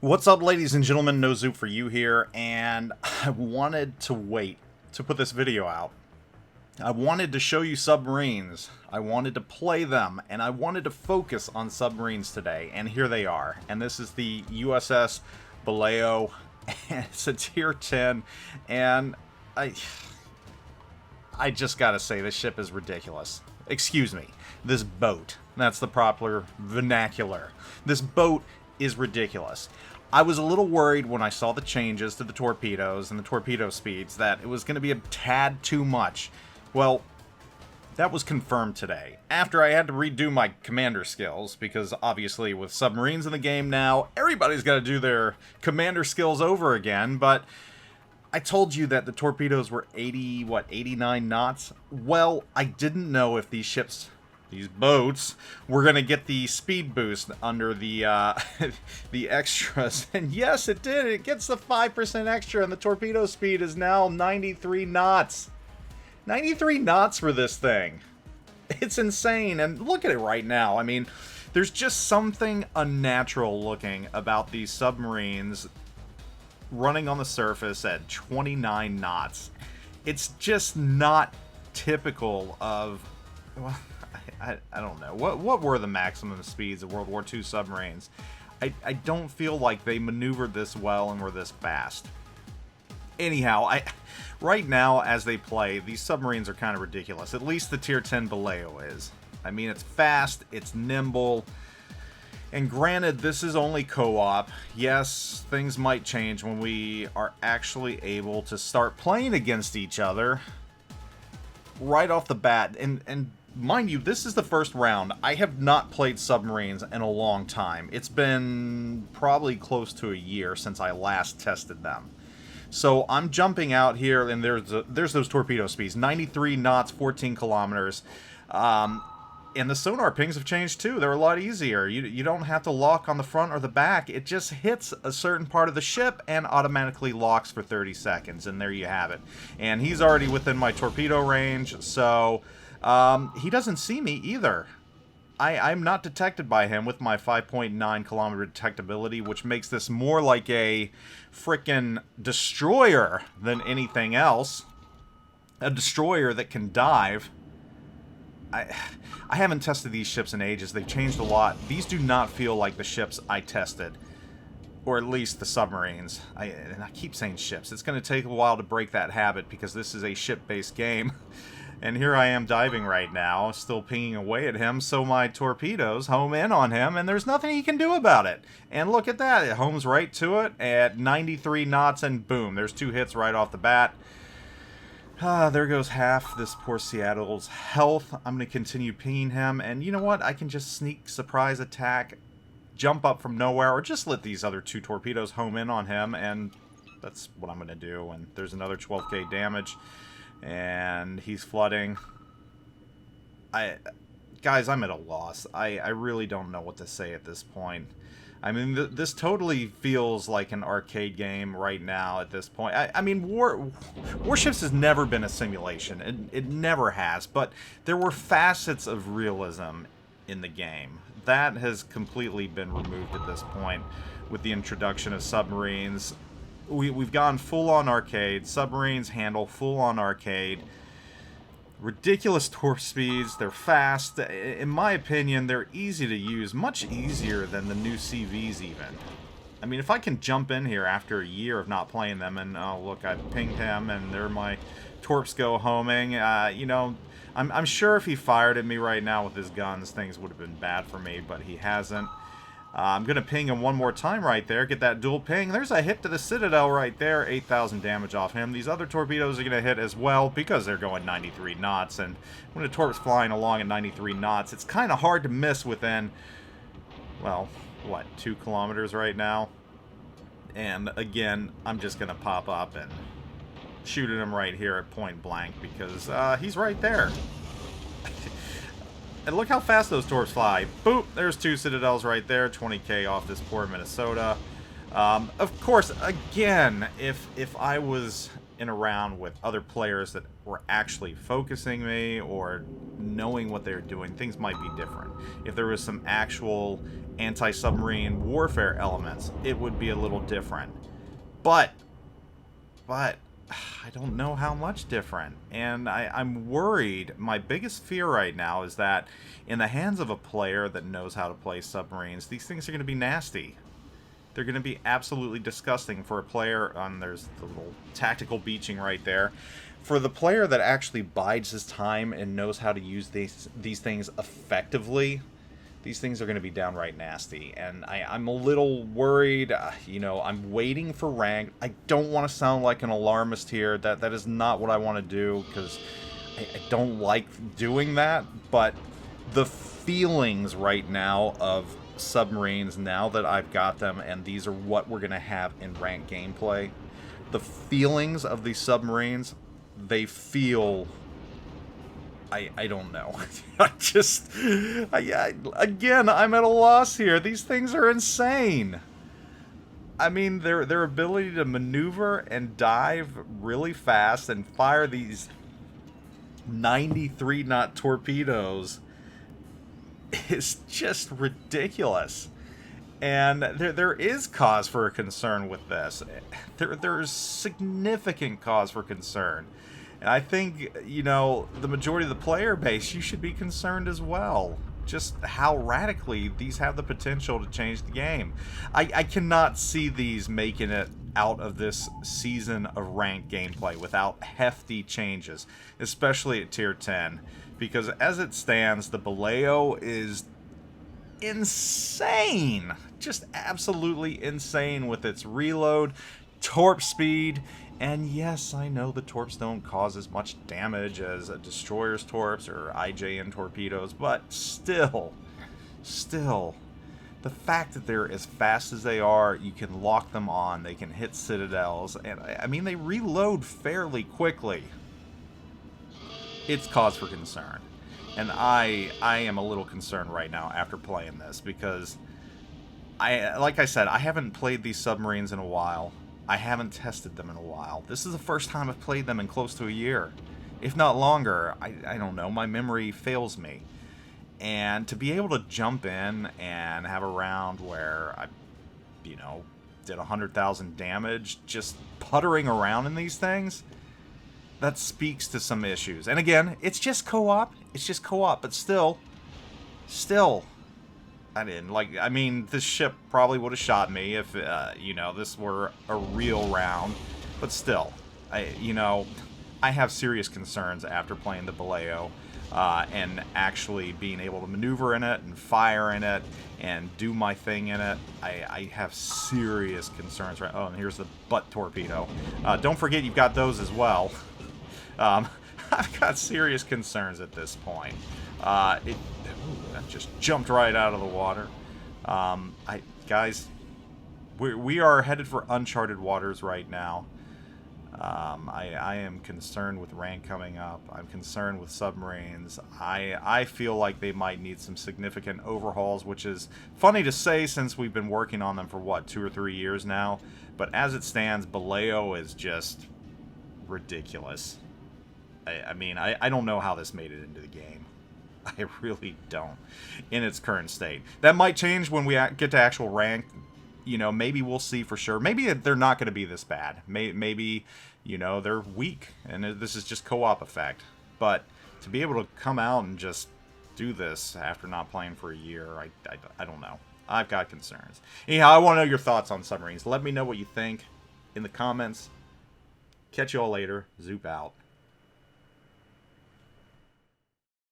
What's up, ladies and gentlemen? NoZoupForYou here, and I wanted to wait to put this video out. I wanted to show you submarines, I wanted to play them, and I wanted to focus on submarines today, and here they are. And this is the USS Balao, and it's a tier 10, and I just gotta say, this ship is ridiculous. Excuse me, this boat. That's the proper vernacular. This boat is ridiculous. I was a little worried when I saw the changes to the torpedoes and the torpedo speeds that it was going to be a tad too much. Well, that was confirmed today, after I had to redo my commander skills, because obviously with submarines in the game now, everybody's got to do their commander skills over again, but I told you that the torpedoes were 89 knots? Well, I didn't know if these boats were going to get the speed boost under the the extras. And yes, it did. It gets the 5% extra, and the torpedo speed is now 93 knots. 93 knots for this thing. It's insane. And look at it right now. I mean, there's just something unnatural looking about these submarines running on the surface at 29 knots. It's just not typical of... Well, I don't know. What were the maximum speeds of World War II submarines? I don't feel like they maneuvered this well and were this fast. Anyhow, right now, as they play, these submarines are kind of ridiculous. At least the Tier 10 Balao is. I mean, it's fast, it's nimble, and granted, this is only co-op. Yes, things might change when we are actually able to start playing against each other right off the bat. And mind you, this is the first round. I have not played submarines in a long time. It's been probably close to a year since I last tested them. So I'm jumping out here, and there's those torpedo speeds. 93 knots, 14 kilometers. And the sonar pings have changed too. They're a lot easier. You don't have to lock on the front or the back. It just hits a certain part of the ship and automatically locks for 30 seconds. And there you have it. And he's already within my torpedo range, so... he doesn't see me either. I'm not detected by him with my 5.9 kilometer detectability, which makes this more like a frickin' destroyer than anything else. A destroyer that can dive. I haven't tested these ships in ages. They've changed a lot. These do not feel like the ships I tested. Or at least the submarines. And I keep saying ships. It's going to take a while to break that habit because this is a ship-based game. And here I am diving right now, still pinging away at him, so my torpedoes home in on him, and there's nothing he can do about it. And look at that, it homes right to it at 93 knots, and boom, there's 2 hits right off the bat. There goes half this poor Seattle's health. I'm going to continue pinging him, and you know what? I can just sneak, surprise attack, jump up from nowhere, or just let these other 2 torpedoes home in on him, and that's what I'm going to do. And there's another 12k damage. And he's flooding. Guys, I'm at a loss. I really don't know what to say at this point. I mean, this totally feels like an arcade game right now at this point. I mean, Warships has never been a simulation. It never has. But there were facets of realism in the game. That has completely been removed at this point with the introduction of submarines. We've gone full-on arcade. Submarines handle full-on arcade. Ridiculous torp speeds. They're fast. In my opinion, they're easy to use. Much easier than the new CVs even. I mean, if I can jump in here after a year of not playing them and, oh, look, I pinged him and there my torps go homing. You know, I'm sure if he fired at me right now with his guns, things would have been bad for me, but he hasn't. I'm going to ping him one more time right there, get that dual ping. There's a hit to the Citadel right there, 8,000 damage off him. These other torpedoes are going to hit as well because they're going 93 knots. And when a torp's flying along at 93 knots, it's kind of hard to miss within, well, what, 2 kilometers right now? And again, I'm just going to pop up and shoot at him right here at point blank because he's right there. And look how fast those torps fly. Boop! There's 2 Citadels right there. 20k off this poor Minnesota. Of course, again, if I was in a round with other players that were actually focusing me or knowing what they were doing, things might be different. If there was some actual anti-submarine warfare elements, it would be a little different. But I don't know how much different. And I'm worried. My biggest fear right now is that in the hands of a player that knows how to play submarines, these things are going to be nasty. They're going to be absolutely disgusting for a player. There's the little tactical beaching right there. For the player that actually bides his time and knows how to use these things effectively, these things are going to be downright nasty. And I'm a little worried. You know, I'm waiting for rank. I don't want to sound like an alarmist here. That is not what I want to do, because I don't like doing that. But the feelings right now of submarines, now that I've got them, and these are what we're going to have in ranked gameplay, the feelings of these submarines, they feel... I don't know. Again, I'm at a loss here. These things are insane. I mean, their ability to maneuver and dive really fast and fire these 93-knot torpedoes is just ridiculous. And there is cause for concern with this. There's significant cause for concern. And I think, you know, the majority of the player base, you should be concerned as well. Just how radically these have the potential to change the game. I cannot see these making it out of this season of ranked gameplay without hefty changes, especially at Tier 10. Because as it stands, the Balao is insane. Just absolutely insane with its reload, torp speed. And yes, I know the torps don't cause as much damage as a destroyer's torps or IJN torpedoes, but still, the fact that they're as fast as they are, you can lock them on, they can hit citadels, and I mean, they reload fairly quickly. It's cause for concern. And I am a little concerned right now after playing this, because like I said, I haven't played these submarines in a while. I haven't tested them in a while. This is the first time I've played them in close to a year, if not longer. I don't know. My memory fails me. And to be able to jump in and have a round where I, you know, did 100,000 damage just puttering around in these things, that speaks to some issues. And again, it's just co-op. It's just co-op, but still, I mean, this ship probably would have shot me if, you know, this were a real round. But still, I have serious concerns after playing the Balao, and actually being able to maneuver in it and fire in it and do my thing in it. I have serious concerns. Right? Oh, and here's the butt torpedo. Don't forget you've got those as well. I've got serious concerns at this point. That just jumped right out of the water. Guys, we are headed for uncharted waters right now. I am concerned with rank coming up. I'm concerned with submarines. I feel like they might need some significant overhauls, which is funny to say since we've been working on them for, what, 2 or 3 years now. But as it stands, Balao is just ridiculous. I mean, I don't know how this made it into the game. I really don't, in its current state. That might change when we get to actual rank. You know, maybe we'll see for sure. Maybe they're not going to be this bad. Maybe, you know, they're weak, and this is just co-op effect. But to be able to come out and just do this after not playing for a year, I don't know. I've got concerns. Anyhow, I want to know your thoughts on submarines. Let me know what you think in the comments. Catch you all later. Zoop out.